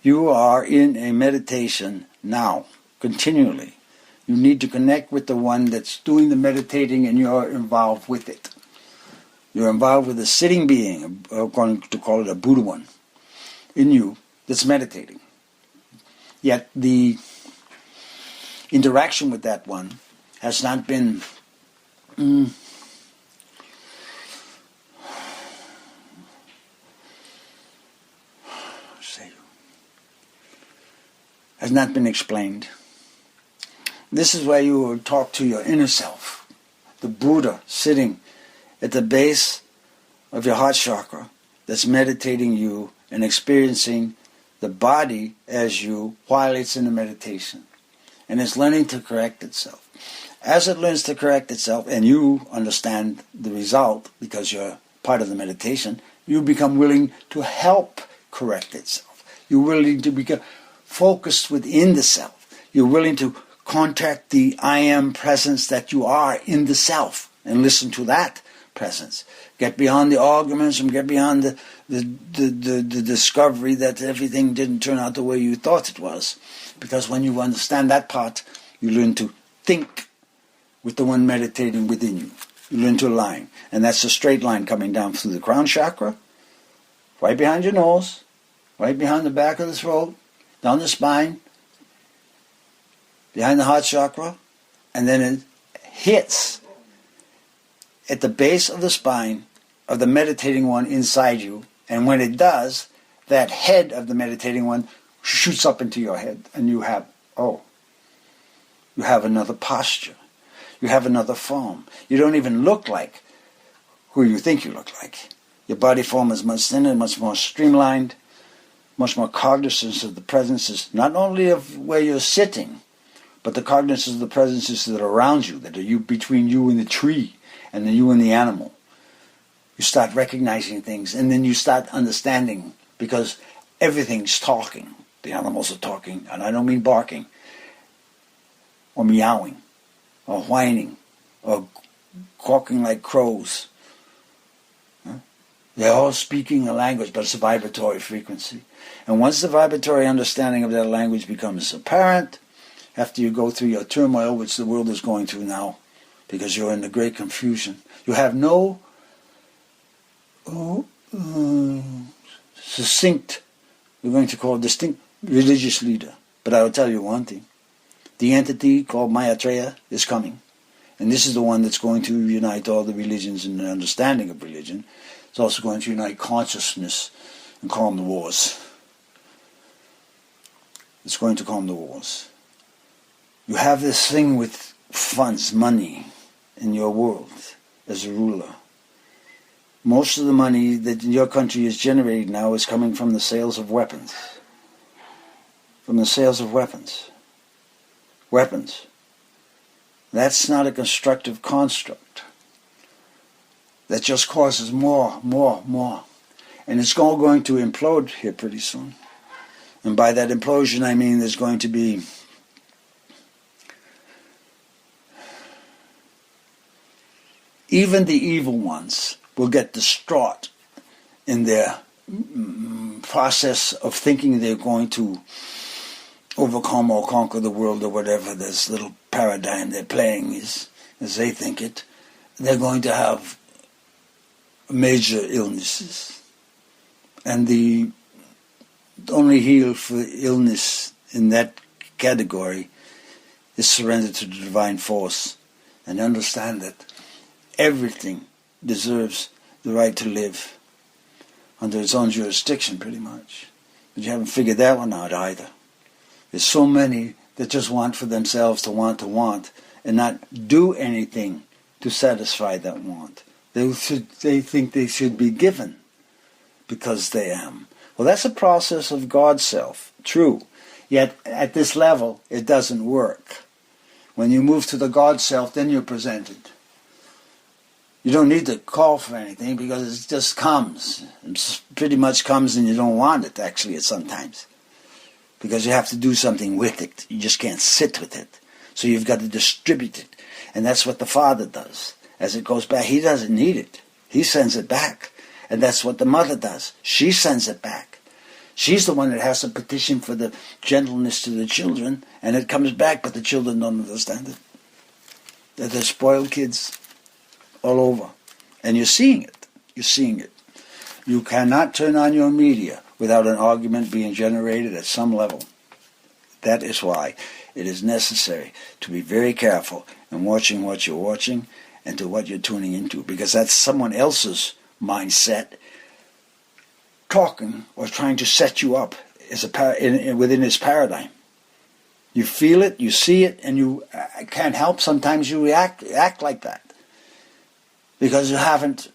You are in a meditation now, continually. You need to connect with the one that's doing the meditating, and you're involved with it. You're involved with a sitting being, I'm going to call it a Buddha one, in you that's meditating. Yet the interaction with that one has not been has not been explained. This is why you will talk to your inner self, the Buddha sitting at the base of your heart chakra that's meditating you and experiencing the body as you while it's in the meditation. And it's learning to correct itself. As it learns to correct itself, and you understand the result because you're part of the meditation, you become willing to help correct itself. You're willing to become focused within the self. You're willing to contact the I am presence that you are in the self and listen to that presence. Get beyond the arguments and get beyond the discovery that everything didn't turn out the way you thought it was. Because when you understand that part, you learn to think with the one meditating within you. You learn to align. And that's a straight line coming down through the crown chakra, right behind your nose, right behind the back of the throat, down the spine, behind the heart chakra, and then it hits at the base of the spine of the meditating one inside you. And when it does, that head of the meditating one shoots up into your head, and you have another posture. You have another form. You don't even look like who you think you look like. Your body form is much thinner, much more streamlined, much more cognizance of the presences, not only of where you're sitting, but the cognizance of the presences that are around you, that are you between you and the tree, and then you and the animal. You start recognizing things, and then you start understanding, because everything's talking. The animals are talking, and I don't mean barking, or meowing, or whining, or quacking like crows. They're all speaking a language, but it's a vibratory frequency. And once the vibratory understanding of that language becomes apparent, after you go through your turmoil, which the world is going through now, because you're in the great confusion, you have no succinct, we're going to call distinct religious leader. But I will tell you one thing. The entity called Maitreya is coming. And this is the one that's going to unite all the religions in the understanding of religion. It's also going to unite consciousness and calm the wars. It's going to calm the wars. You have this thing with funds, money, in your world as a ruler. Most of the money that your country is generating now is coming from the sales of weapons. From the sales of weapons. Weapons. That's not a constructive construct. That just causes more. And it's all going to implode here pretty soon. And by that implosion, I mean there's going to be even the evil ones will get distraught in their process of thinking they're going to overcome or conquer the world or whatever this little paradigm they're playing is, as they think it. They're going to have major illnesses. And the only heal for illness in that category is surrender to the divine force and understand that everything deserves the right to live under its own jurisdiction, pretty much. But you haven't figured that one out either. There's so many that just want for themselves to want, and not do anything to satisfy that want. They think they should be given because they am. Well, that's a process of God's self, true. Yet at this level, it doesn't work. When you move to the God self, then you're presented. You don't need to call for anything because it just comes. It pretty much comes and you don't want it, actually, sometimes. Because you have to do something with it. You just can't sit with it. So you've got to distribute it. And that's what the Father does. As it goes back, He doesn't need it. He sends it back. And that's what the Mother does. She sends it back. She's the one that has to petition for the gentleness to the children, and it comes back, but the children don't understand it. They're spoiled kids all over. And you're seeing it. You're seeing it. You cannot turn on your media without an argument being generated at some level. That is why it is necessary to be very careful in watching what you're watching and to what you're tuning into, because that's someone else's mindset talking or trying to set you up as within his paradigm. You feel it, you see it, and you can't help. Sometimes you act like that because you haven't.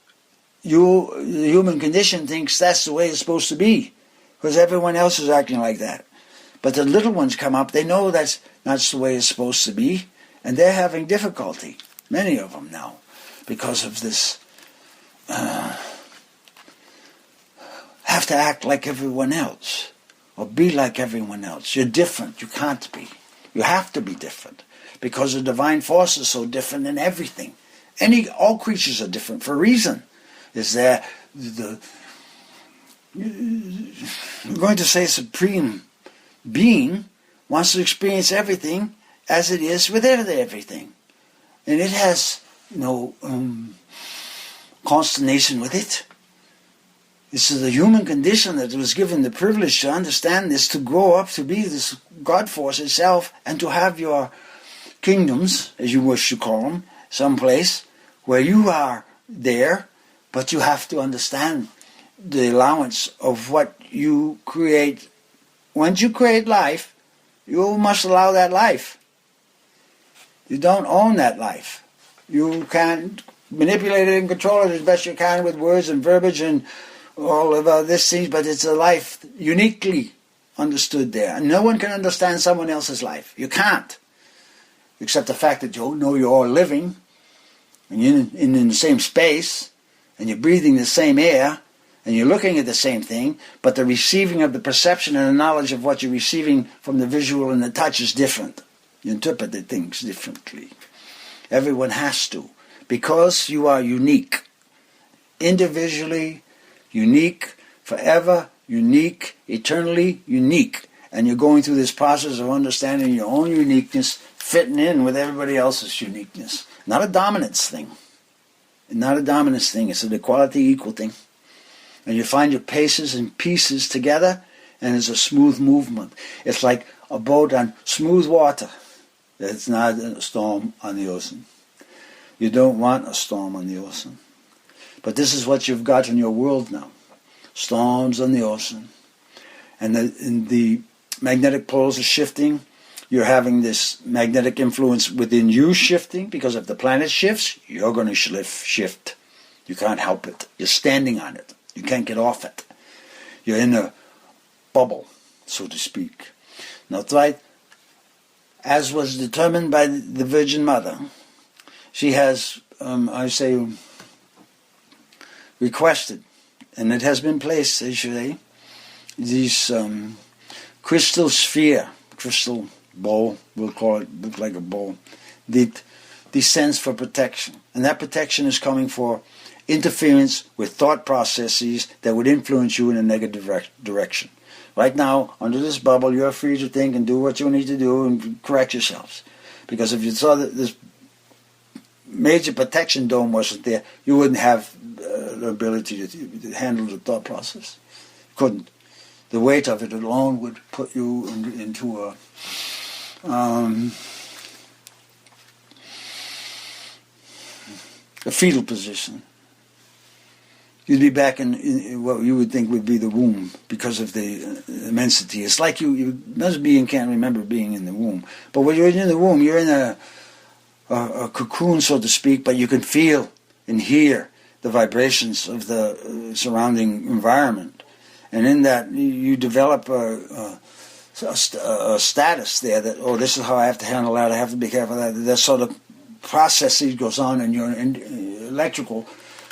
The human condition thinks that's the way it's supposed to be because everyone else is acting like that. But the little ones come up, they know that's not the way it's supposed to be, and they're having difficulty, many of them now, because of this have to act like everyone else or be like everyone else. You're different. You can't be. You have to be different because the divine force is so different in everything. All creatures are different for a reason. Is there I'm going to say supreme being wants to experience everything as it is with everything, and it has no consternation with it. This is the human condition that was given the privilege to understand this, to grow up to be this God force itself, and to have your kingdoms, as you wish to call them, someplace where you are there, but you have to understand the allowance of what you create. Once you create life, you must allow that life. You don't own that life. You can manipulate it and control it as best you can with words and verbiage and all of these things, but it's a life uniquely understood there. And no one can understand someone else's life. You can't. Except the fact that you know you're all living, and you're in the same space, and you're breathing the same air, and you're looking at the same thing, but the receiving of the perception and the knowledge of what you're receiving from the visual and the touch is different. You interpret the things differently. Everyone has to, because you are unique. Individually, unique, forever, unique, eternally unique. And you're going through this process of understanding your own uniqueness, fitting in with everybody else's uniqueness. Not a dominance thing. Not a dominance thing. It's an equality, equal thing. And you find your paces and pieces together, and it's a smooth movement. It's like a boat on smooth water. It's not a storm on the ocean. You don't want a storm on the ocean. But this is what you've got in your world now. Storms on the ocean. And the magnetic poles are shifting. You're having this magnetic influence within you shifting, because if the planet shifts, you're going to shift. You can't help it. You're standing on it. You can't get off it. You're in a bubble, so to speak. That's right. As was determined by the Virgin Mother, she has, requested, and it has been placed, as you say, these crystal sphere, crystal bowl, we'll call it, look like a bowl, that descends for protection. And that protection is coming for interference with thought processes that would influence you in a negative direction. Right now, under this bubble, you're free to think and do what you need to do and correct yourselves. Because if you saw that this major protection dome wasn't there, you wouldn't have the ability to handle the thought process. You couldn't. The weight of it alone would put you into a fetal position. You'd be back in what you would think would be the womb because of the immensity. It's like you must be and can't remember being in the womb. But when you're in the womb, you're in a cocoon, so to speak, but you can feel and hear the vibrations of the surrounding environment. And in that, you develop a status there that, oh, this is how I have to handle that, I have to be careful of that. That sort of process goes on in your electrical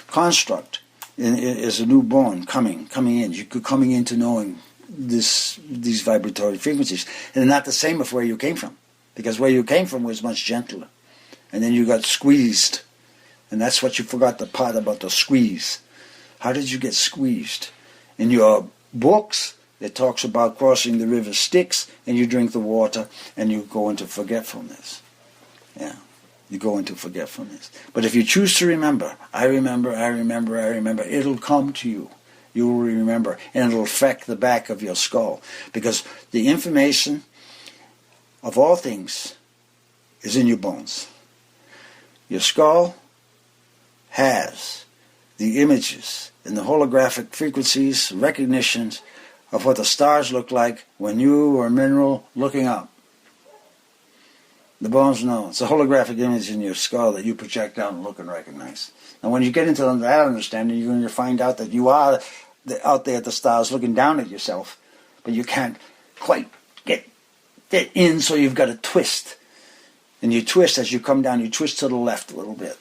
construct. As a newborn coming in, you're coming into knowing these vibratory frequencies. And they're not the same of where you came from, because where you came from was much gentler. And then you got squeezed. And that's what you forgot, the part about the squeeze. How did you get squeezed? In your books, that talks about crossing the river Styx, and you drink the water and you go into forgetfulness. Yeah, you go into forgetfulness. But if you choose to remember, I remember, it'll come to you. You will remember, and it'll affect the back of your skull. Because the information of all things is in your bones. Your skull has the images and the holographic frequencies, recognitions of what the stars look like when you are a mineral looking up. The bones know. It's a holographic image in your skull that you project out and look and recognize. And when you get into that understanding, you're going to find out that you are out there at the stars looking down at yourself, but you can't quite get in, so you've got to twist. And you twist as you come down, you twist to the left a little bit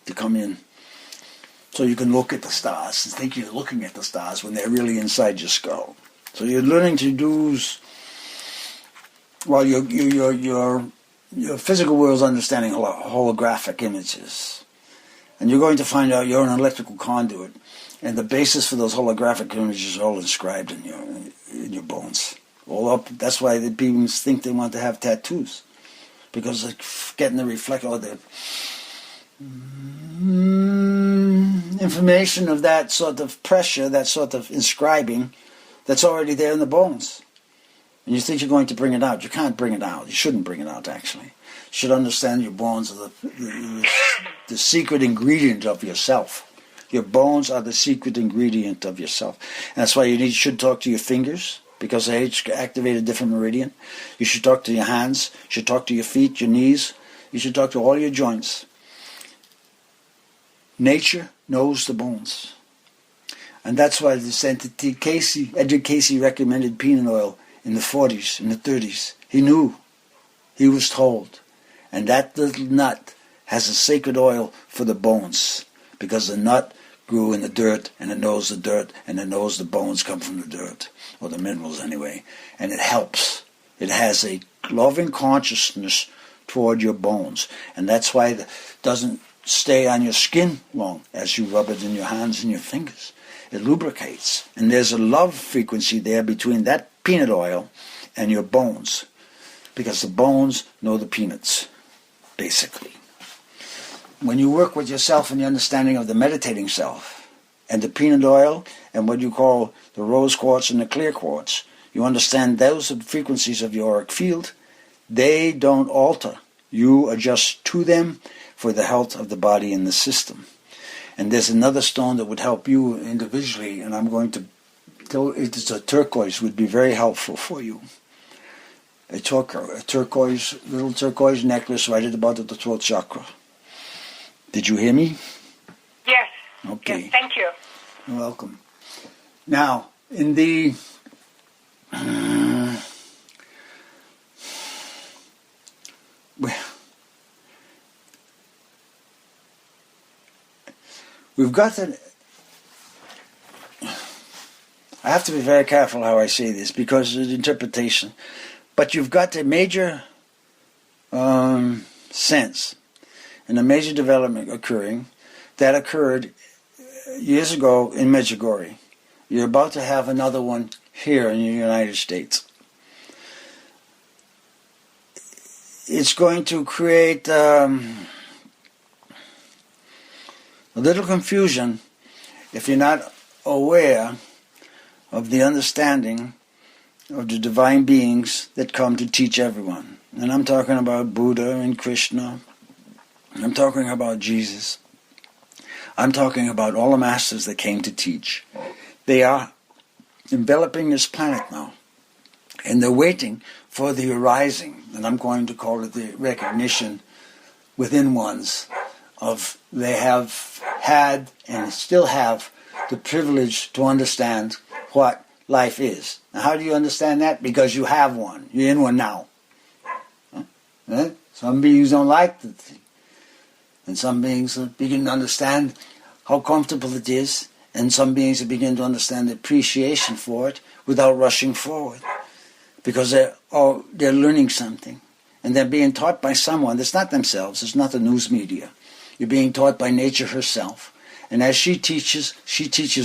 to come in. So you can look at the stars and think you're looking at the stars when they're really inside your skull. So you're learning to do, well, your physical world's understanding holographic images. And you're going to find out you're an electrical conduit. And the basis for those holographic images are all inscribed in your bones. All up. That's why the people think they want to have tattoos. Because they're getting the reflect, or the information of that sort of pressure, that sort of inscribing, that's already there in the bones. And you think you're going to bring it out. You can't bring it out. You shouldn't bring it out, actually. You should understand your bones are the secret ingredient of yourself. Your bones are the secret ingredient of yourself. And that's why you should talk to your fingers, because they each activate a different meridian. You should talk to your hands. You should talk to your feet, your knees. You should talk to all your joints. Nature knows the bones. And that's why this entity, Edgar Casey recommended peanut oil in the 40s, in the 30s. He knew. He was told. And that little nut has a sacred oil for the bones, because the nut grew in the dirt, and it knows the dirt, and it knows the bones come from the dirt, or the minerals anyway, and it helps. It has a loving consciousness toward your bones, and that's why it doesn't stay on your skin long as you rub it in your hands and your fingers. It lubricates, and there's a love frequency there between that peanut oil and your bones, because the bones know the peanuts, basically. When you work with yourself and the understanding of the meditating self and the peanut oil and what you call the rose quartz and the clear quartz, you understand those are the frequencies of your auric field. They don't alter. You adjust to them for the health of the body and the system. And there's another stone that would help you individually, and I'm going to tell it's a turquoise, would be very helpful for you. A turquoise, little turquoise necklace right at about the throat chakra. Did you hear me? Yes. Okay. Yes, thank you. You're welcome. Now, in the we've got to. I have to be very careful how I say this because of the interpretation, but you've got a major sense and a major development occurring that occurred years ago in Medjugorje. You're about to have another one here in the United States. It's going to create a little confusion if you're not aware of the understanding of the divine beings that come to teach everyone. And I'm talking about Buddha and Krishna. I'm talking about Jesus. I'm talking about all the masters that came to teach. They are enveloping this planet now. And they're waiting for the arising, and I'm going to call it the recognition within ones of they have had and still have the privilege to understand what life is. Now, how do you understand that? Because you have one. You're in one now. Some beings don't like the thing. And some beings begin to understand how comfortable it is, and some beings begin to understand the appreciation for it without rushing forward. Because they're learning something. And they're being taught by someone that's not themselves, it's not the news media. You're being taught by nature herself. And as she teaches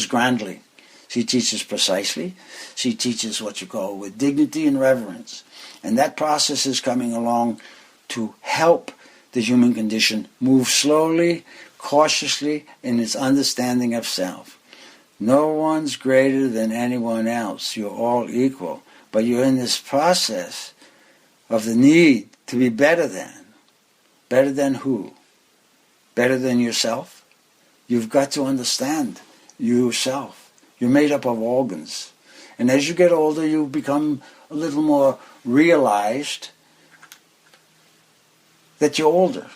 grandly. She teaches precisely. She teaches what you call with dignity and reverence. And that process is coming along to help the human condition move slowly, cautiously in its understanding of self. No one's greater than anyone else. You're all equal. But you're in this process of the need to be better than. Better than who? Better than yourself? You've got to understand yourself. You're made up of organs. And as you get older, you become a little more realized that you're older.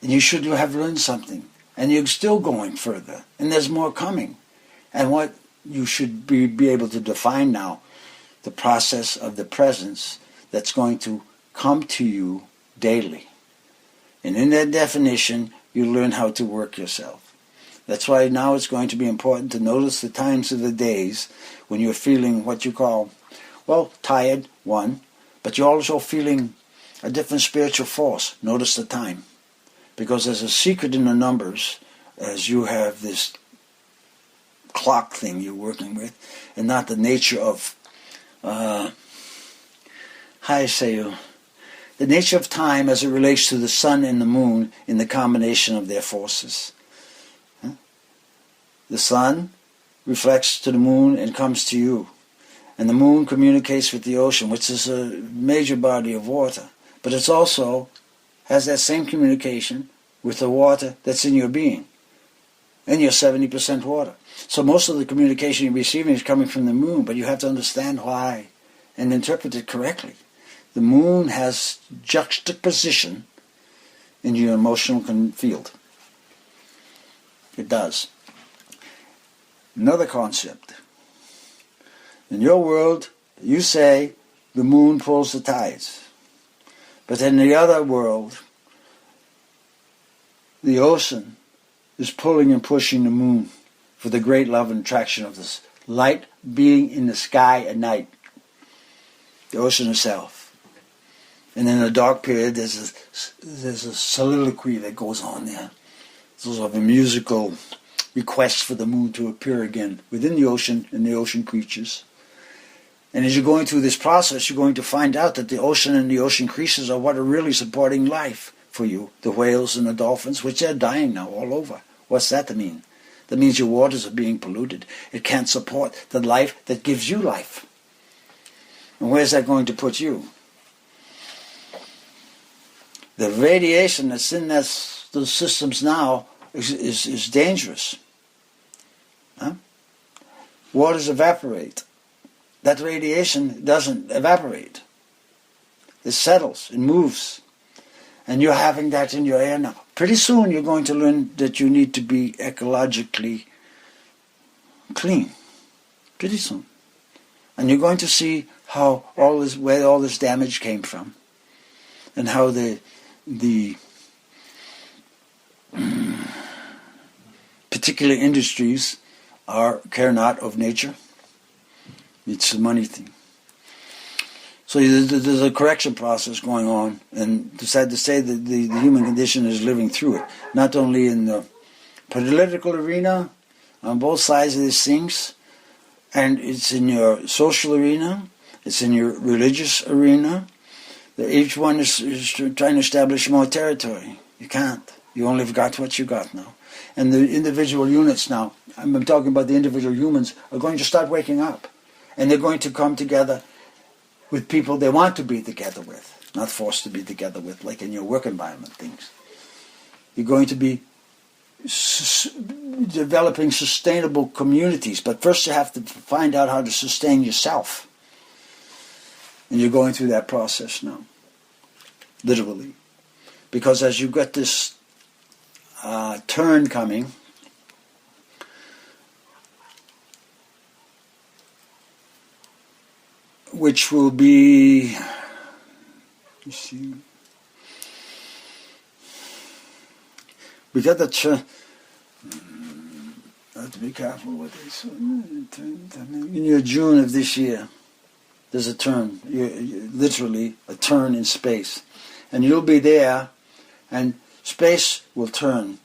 And you should have learned something. And you're still going further. And there's more coming. And what you should be able to define now, the process of the presence that's going to come to you daily. And in that definition, you learn how to work yourself. That's why now it's going to be important to notice the times of the days when you're feeling what you call, well, tired, one, but you're also feeling a different spiritual force. Notice the time. Because there's a secret in the numbers, as you have this clock thing you're working with, and not the nature of, the nature of time as it relates to the sun and the moon in the combination of their forces. The sun reflects to the moon and comes to you. And the moon communicates with the ocean, which is a major body of water. But it also has that same communication with the water that's in your being. And you're 70% water. So most of the communication you're receiving is coming from the moon, but you have to understand why and interpret it correctly. The moon has juxtaposition in your emotional field. It does. Another concept. In your world, you say the moon pulls the tides. But in the other world, the ocean is pulling and pushing the moon for the great love and attraction of this light being in the sky at night. The ocean itself. And in the dark period, there's a soliloquy that goes on there. It's sort of a musical request for the moon to appear again within the ocean and the ocean creatures. And as you're going through this process, you're going to find out that the ocean and the ocean creatures are what are really supporting life for you. The whales and the dolphins, which are dying now all over. What's that to mean? That means your waters are being polluted. It can't support the life that gives you life. And where's that going to put you? The radiation that's in those systems now is dangerous. Waters evaporate. That radiation doesn't evaporate. It settles, it moves. And you're having that in your air now. Pretty soon you're going to learn that you need to be ecologically clean. Pretty soon. And you're going to see how where all this damage came from. And how the particular industries care not of nature. It's a money thing. So there's a correction process going on, and sad to say that the human condition is living through it. Not only in the political arena, on both sides of these things, and it's in your social arena, it's in your religious arena. Each one is trying to establish more territory. You can't. You only have got what you got now. And the individual units now, I'm talking about the individual humans, are going to start waking up. And they're going to come together with people they want to be together with, not forced to be together with, like in your work environment things. You're going to be developing sustainable communities, but first you have to find out how to sustain yourself. And you're going through that process now, literally. Because as you get this turn coming, which will be, you see, we got the turn. I have to be careful with this. In your June of this year, there's a turn, literally a turn in space. And you'll be there, and space will turn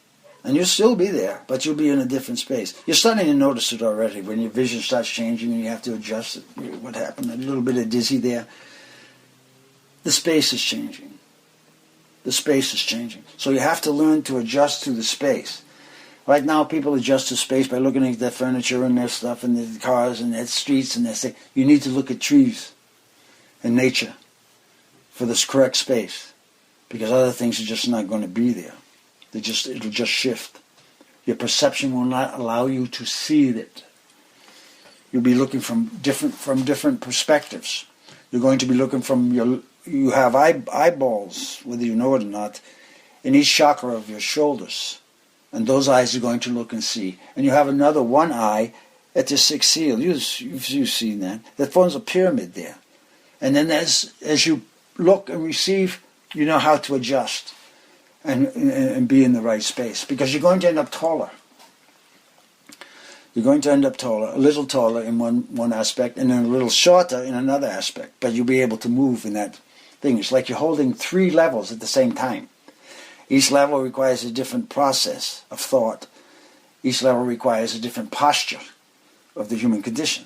And you'll still be there, but you'll be in a different space. You're starting to notice it already when your vision starts changing and you have to adjust it. What happened? A little bit of dizzy there. The space is changing. The space is changing. So you have to learn to adjust to the space. Right now, people adjust to space by looking at their furniture and their stuff and their cars and their streets and their thing. You need to look at trees and nature for this correct space, because other things are just not going to be there. It'll just shift. Your perception will not allow you to see it. You'll be looking from different perspectives. You're going to be looking you have eyeballs, whether you know it or not, in each chakra of your shoulders. And those eyes are going to look and see. And you have another one eye at the sixth seal. You've seen that. That forms a pyramid there. And then as you look and receive, you know how to adjust and be in the right space. Because you're going to end up taller. You're going to end up taller, a little taller in one aspect, and then a little shorter in another aspect. But you'll be able to move in that thing. It's like you're holding 3 levels at the same time. Each level requires a different process of thought. Each level requires a different posture of the human condition.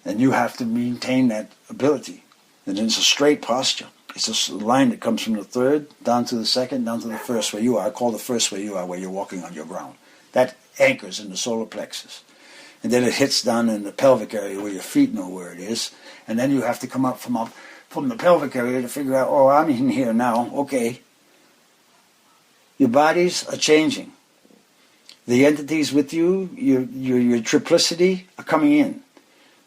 And you have to maintain that ability. And it's a straight posture. It's a line that comes from the third, down to the second, down to the first where you are. I call the first where you are, where you're walking on your ground. That anchors in the solar plexus. And then it hits down in the pelvic area where your feet know where it is. And then you have to come up from the pelvic area to figure out, oh, I'm in here now. Okay. Your bodies are changing. The entities with you, your triplicity, are coming in.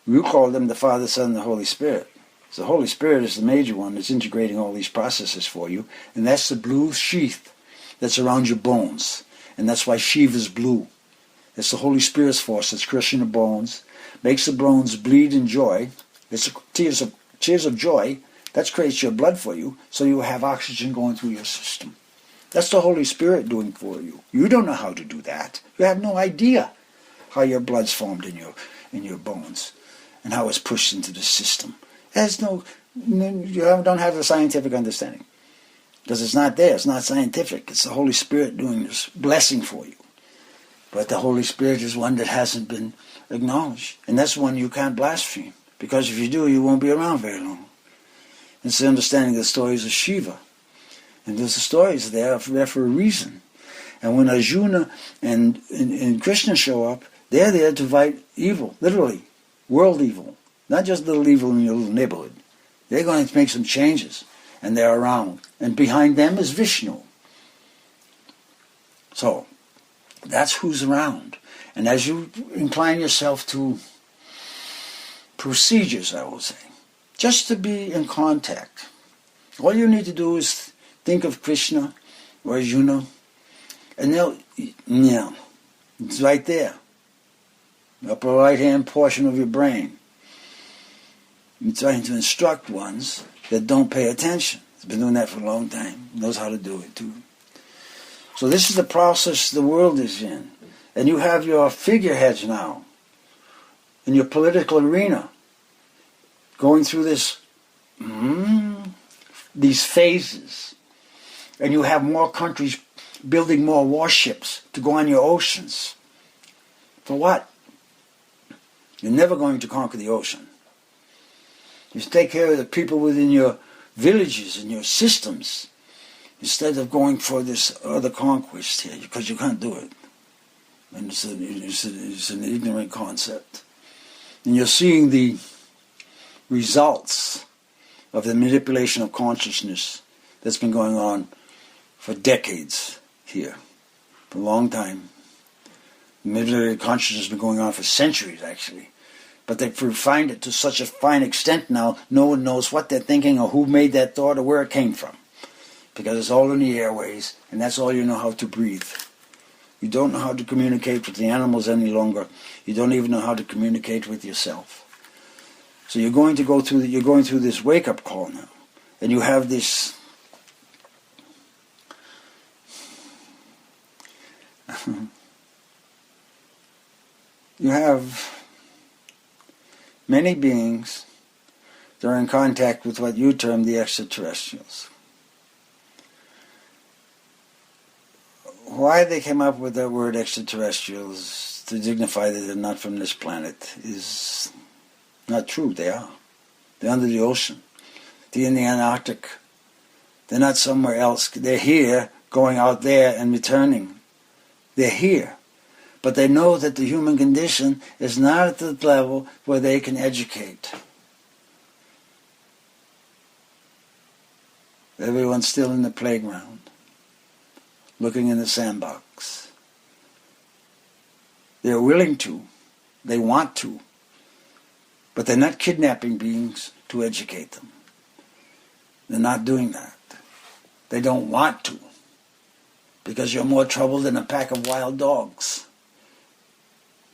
You call them the Father, Son, and the Holy Spirit. So the Holy Spirit is the major one that's integrating all these processes for you. And that's the blue sheath that's around your bones. And that's why Shiva is blue. It's the Holy Spirit's force that's crushing the bones, makes the bones bleed in joy. It's tears of joy. That creates your blood for you, so you have oxygen going through your system. That's the Holy Spirit doing for you. You don't know how to do that. You have no idea how your blood's formed in your bones and how it's pushed into the system. You don't have a scientific understanding because it's not there. It's not scientific. It's the Holy Spirit doing this blessing for you. But the Holy Spirit is one that hasn't been acknowledged, and that's one you can't blaspheme, because if you do, you won't be around very long. It's the understanding of the stories of Shiva. And there's the stories there for a reason. And when Arjuna and Krishna show up, they're there to fight evil, literally, world evil. Not just little evil in your little neighborhood. They're going to make some changes, and they're around. And behind them is Vishnu. So, that's who's around. And as you incline yourself to procedures, I will say, just to be in contact, all you need to do is think of Krishna or Arjuna, and it's right there. The upper right-hand portion of your brain. You're trying to instruct ones that don't pay attention. It's been doing that for a long time. Knows how to do it too. So this is the process the world is in. And you have your figureheads now in your political arena going through these phases. And you have more countries building more warships to go on your oceans. For what? You're never going to conquer the ocean. You take care of the people within your villages and your systems instead of going for this other conquest here, because you can't do it. And it's an ignorant concept. And you're seeing the results of the manipulation of consciousness that's been going on for decades here, for a long time. Manipulated consciousness has been going on for centuries, actually. But they've refined it to such a fine extent now, no one knows what they're thinking or who made that thought or where it came from. Because it's all in the airways, and that's all you know how to breathe. You don't know how to communicate with the animals any longer. You don't even know how to communicate with yourself. So you're going through this wake-up call now. And you have this you have many beings that are in contact with what you term the extraterrestrials, why they came up with that word extraterrestrials to dignify that they're not from this planet is not true. They are. They're under the ocean. They're in the Antarctic. They're not somewhere else. They're here, going out there and returning. They're here. But they know that the human condition is not at the level where they can educate. Everyone's still in the playground, looking in the sandbox. They're willing to. They want to. But they're not kidnapping beings to educate them. They're not doing that. They don't want to. Because you're more trouble than a pack of wild dogs.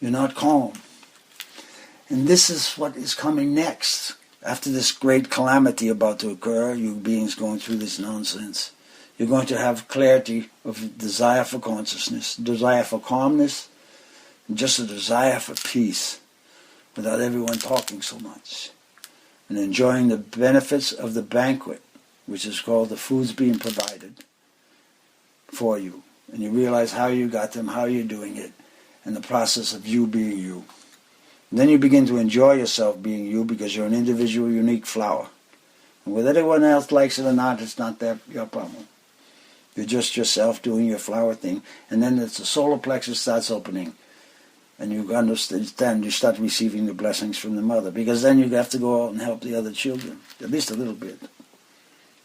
You're not calm. And this is what is coming next. After this great calamity about to occur, you beings going through this nonsense, you're going to have clarity of desire for consciousness, desire for calmness, and just a desire for peace, without everyone talking so much, and enjoying the benefits of the banquet, which is called the foods being provided for you. And you realize how you got them, how you're doing it, and the process of you being you. And then you begin to enjoy yourself being you because you're an individual, unique flower. And whether anyone else likes it or not, it's not your problem. You're just yourself doing your flower thing. And then the solar plexus starts opening. And you understand, you start receiving the blessings from the mother. Because then you have to go out and help the other children, at least a little bit.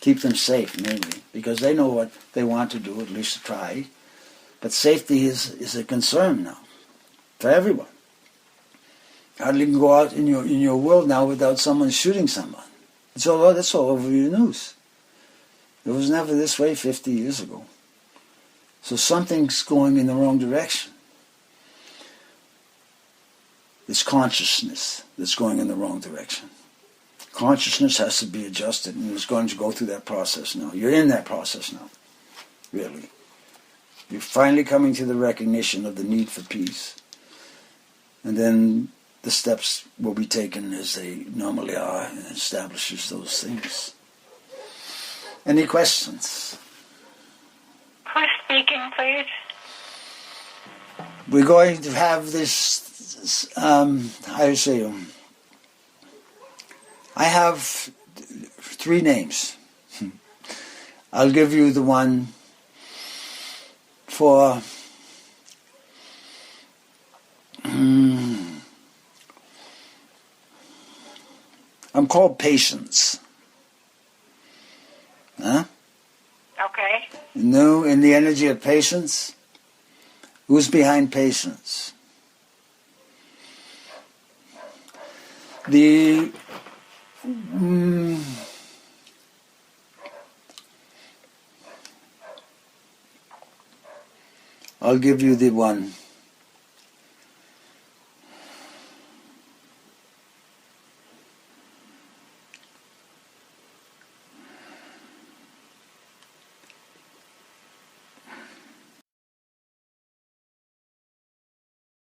Keep them safe, mainly. Because they know what they want to do, at least to try. But safety is a concern now for everyone. Hardly can go out in your world now without someone shooting someone. That's all over your news. It was never this way 50 years ago. So something's going in the wrong direction. It's consciousness that's going in the wrong direction. Consciousness has to be adjusted, and it's going to go through that process now. You're in that process now, really. You're finally coming to the recognition of the need for peace. And then the steps will be taken as they normally are, and establishes those things. Any questions? Who's speaking, please? We're going to have this, how do you say, I have 3 names. I'll give you the one for I'm called Patience. Huh? Okay. No, in the energy of patience. Who's behind patience? I'll give you the one.